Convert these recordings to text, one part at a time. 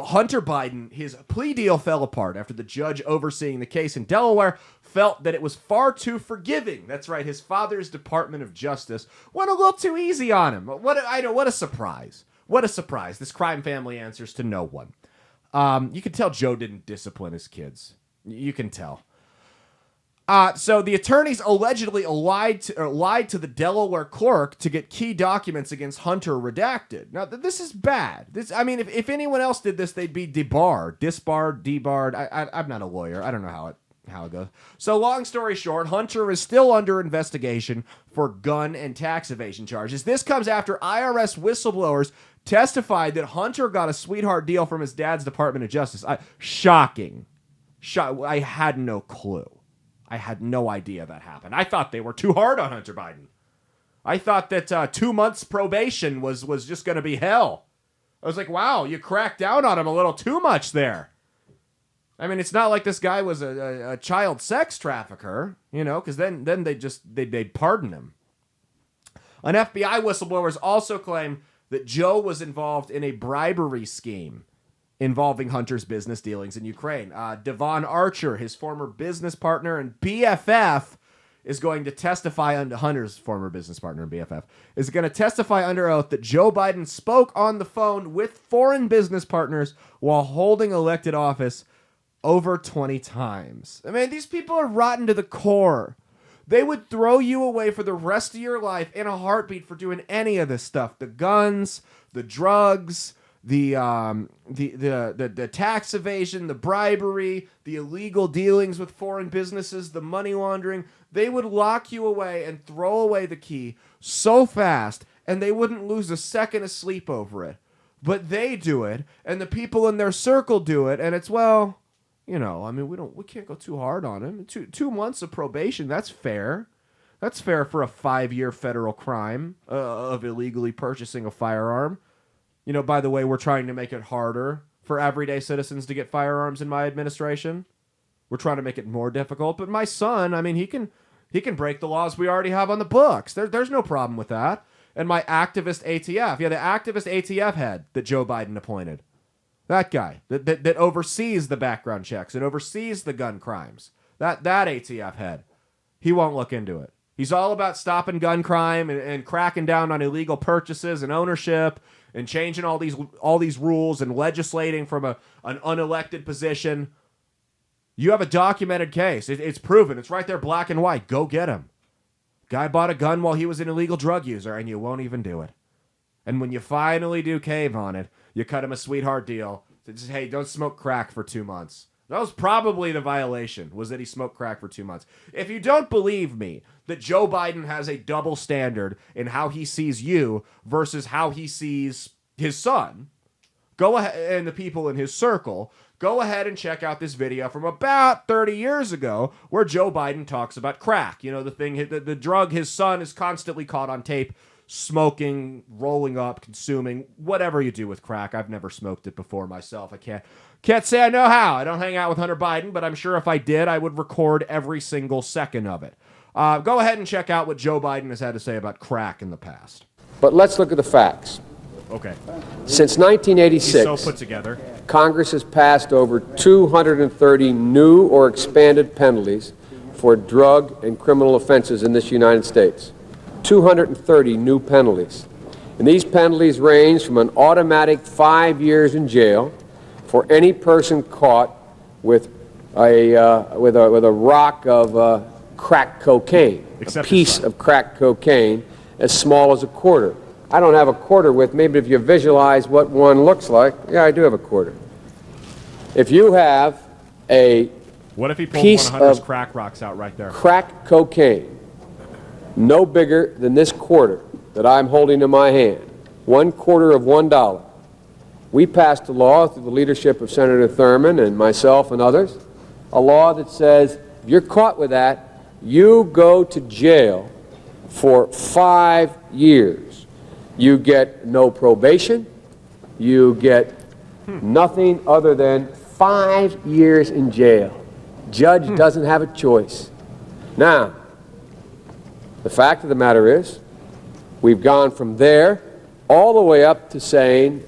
Hunter Biden, his plea deal fell apart after the judge overseeing the case in Delaware felt that it was far too forgiving. That's right, his father's Department of Justice went a little too easy on him. What a surprise. What a surprise. This crime family answers to no one. You can tell Joe didn't discipline his kids. You can tell. So the attorneys allegedly lied to the Delaware clerk to get key documents against Hunter redacted. Now, this is bad. If anyone else did this, they'd be debarred, debarred. I'm not a lawyer. I don't know how it goes. So long story short, Hunter is still under investigation for gun and tax evasion charges. This comes after IRS whistleblowers testified that Hunter got a sweetheart deal from his dad's Department of Justice. Shocking. I had no clue. I had no idea that happened. I thought they were too hard on Hunter Biden. I thought that 2 months probation was just going to be hell. I was like, wow, you cracked down on him a little too much there. I mean, it's not like this guy was a child sex trafficker, because then they'd pardon him. An FBI whistleblower also claimed that Joe was involved in a bribery scheme involving Hunter's business dealings in Ukraine. Devon Archer, his former business partner and BFF, is going to testify under Hunter's former business partner and BFF, is going to testify under oath that Joe Biden spoke on the phone with foreign business partners while holding elected office over 20 times. I mean, these people are rotten to the core. They would throw you away for the rest of your life in a heartbeat for doing any of this stuff. The guns, the drugs, the tax evasion, the bribery, the illegal dealings with foreign businesses, the money laundering. They would lock you away and throw away the key so fast, and they wouldn't lose a second of sleep over it. But they do it, and the people in their circle do it, and it's, well, we can't go too hard on him. 2 months of probation, that's fair. That's fair for a 5-year federal crime of illegally purchasing a firearm. By the way, we're trying to make it harder for everyday citizens to get firearms in my administration. We're trying to make it more difficult. But my son, he can break the laws we already have on the books. There's no problem with that. And my activist ATF, the activist ATF head that Joe Biden appointed, that guy that oversees the background checks and oversees the gun crimes, that ATF head, he won't look into it. He's all about stopping gun crime and cracking down on illegal purchases and ownership and changing all these rules and legislating from an unelected position. You have a documented case. It's proven. It's right there, black and white. Go get him. Guy bought a gun while he was an illegal drug user, and you won't even do it. And when you finally do cave on it, you cut him a sweetheart deal. Just, hey, don't smoke crack for 2 months. That was probably the violation, was that he smoked crack for 2 months. If you don't believe me that Joe Biden has a double standard in how he sees you versus how he sees his son, go ahead, and the people in his circle, go ahead and check out this video from about 30 years ago where Joe Biden talks about crack. The drug his son is constantly caught on tape smoking, rolling up, consuming, whatever you do with crack. I've never smoked it before myself. I can't say I know how. I don't hang out with Hunter Biden, but I'm sure if I did, I would record every single second of it. Go ahead and check out what Joe Biden has had to say about crack in the past. But let's look at the facts. Okay. Since 1986, He's so put together. Congress has passed over 230 new or expanded penalties for drug and criminal offenses in this United States. 230 new penalties. And these penalties range from an automatic 5 years in jail for any person caught with a rock of crack cocaine, a piece of crack cocaine as small as a quarter. I don't have a quarter with me, but if you visualize what one looks like, yeah, I do have a quarter. If you have a what if he pulled piece one of Hunter's of crack rocks out right there? Crack cocaine, no bigger than this quarter that I'm holding in my hand, $1/4 of $1. We passed a law through the leadership of Senator Thurmond and myself and others, a law that says if you're caught with that, you go to jail for 5 years. You get no probation. You get nothing other than 5 years in jail. Judge doesn't have a choice. Now, the fact of the matter is, we've gone from there all the way up to saying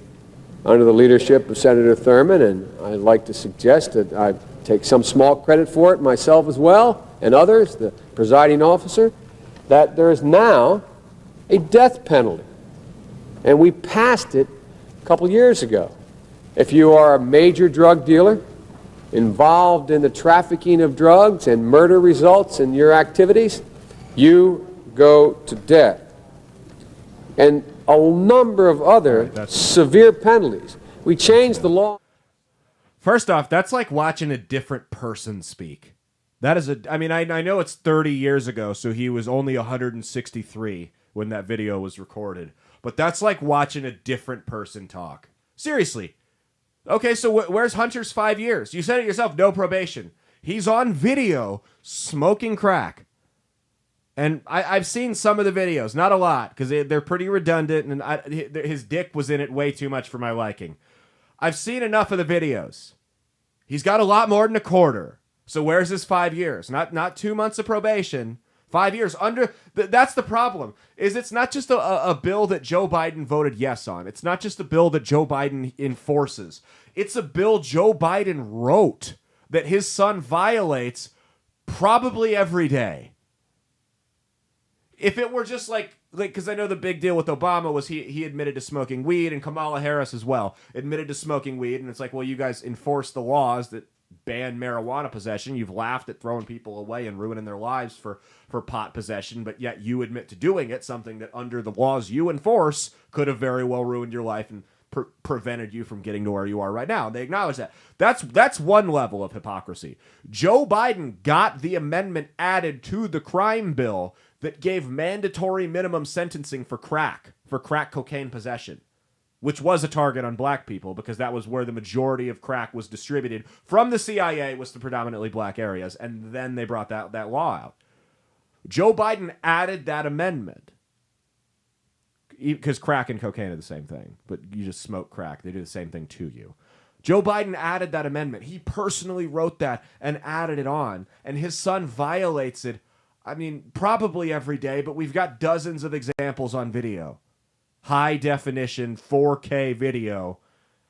under the leadership of Senator Thurmond, and I'd like to suggest that I take some small credit for it myself as well, and others, the presiding officer, that there is now a death penalty. And we passed it a couple years ago. If you are a major drug dealer involved in the trafficking of drugs and murder results in your activities, you go to death. And a number of other severe penalties. We changed the law. First off, that's like watching a different person speak. That is I know it's 30 years ago, so he was only 163 when that video was recorded. But that's like watching a different person talk. Seriously. Okay, so where's Hunter's 5 years? You said it yourself, no probation. He's on video smoking crack. And I've seen some of the videos, not a lot, because they're pretty redundant, and his dick was in it way too much for my liking. I've seen enough of the videos. He's got a lot more than a quarter. So where's his 5 years? Not 2 months of probation. 5 years. That's the problem, is it's not just a bill that Joe Biden voted yes on. It's not just a bill that Joe Biden enforces. It's a bill Joe Biden wrote that his son violates probably every day. If it were just like, because I know the big deal with Obama was he admitted to smoking weed, and Kamala Harris as well admitted to smoking weed, and it's like, well, you guys enforce the laws that ban marijuana possession. You've laughed at throwing people away and ruining their lives for pot possession, but yet you admit to doing it, something that under the laws you enforce could have very well ruined your life and prevented you from getting to where you are right now. They acknowledge that. That's one level of hypocrisy. Joe Biden got the amendment added to the crime bill that gave mandatory minimum sentencing for crack cocaine possession, which was a target on black people because that was where the majority of crack was distributed from the CIA, was the predominantly black areas, and then they brought that law out. Joe Biden added that amendment because crack and cocaine are the same thing, but you just smoke crack. They do the same thing to you. Joe Biden added that amendment. He personally wrote that and added it on, and his son violates it, probably every day, but we've got dozens of examples on video. High definition 4K video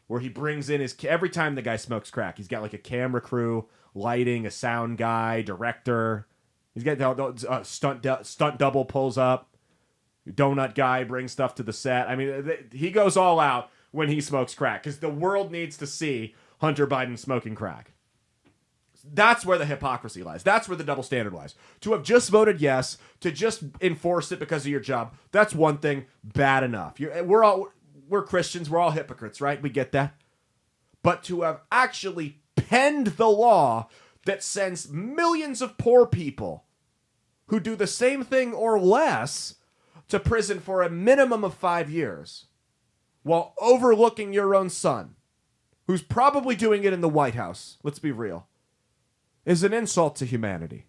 where he brings in every time the guy smokes crack, he's got like a camera crew, lighting, a sound guy, director. He's got stunt double pulls up. Donut guy brings stuff to the set. He goes all out when he smokes crack because the world needs to see Hunter Biden smoking crack. That's where the hypocrisy lies. That's where the double standard lies. To have just voted yes, to just enforce it because of your job, that's one thing, bad enough. We're Christians, we're all hypocrites, right? We get that. But to have actually penned the law that sends millions of poor people who do the same thing or less to prison for a minimum of 5 years, while overlooking your own son, who's probably doing it in the White House, let's be real, is an insult to humanity.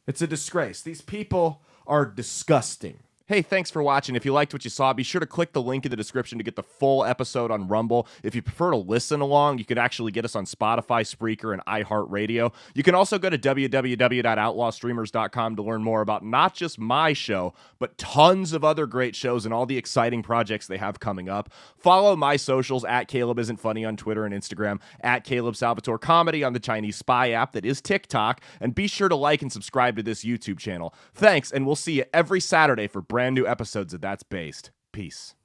It's a disgrace. These people are disgusting. Hey, thanks for watching. If you liked what you saw, be sure to click the link in the description to get the full episode on Rumble. If you prefer to listen along, you could actually get us on Spotify, Spreaker, and iHeartRadio. You can also go to www.outlawstreamers.com to learn more about not just my show, but tons of other great shows and all the exciting projects they have coming up. Follow my socials at Caleb Isn't Funny on Twitter and Instagram, at Caleb Salvatore Comedy on the Chinese Spy app that is TikTok, and be sure to like and subscribe to this YouTube channel. Thanks, and we'll see you every Saturday for brand new episodes of That's Based. Peace.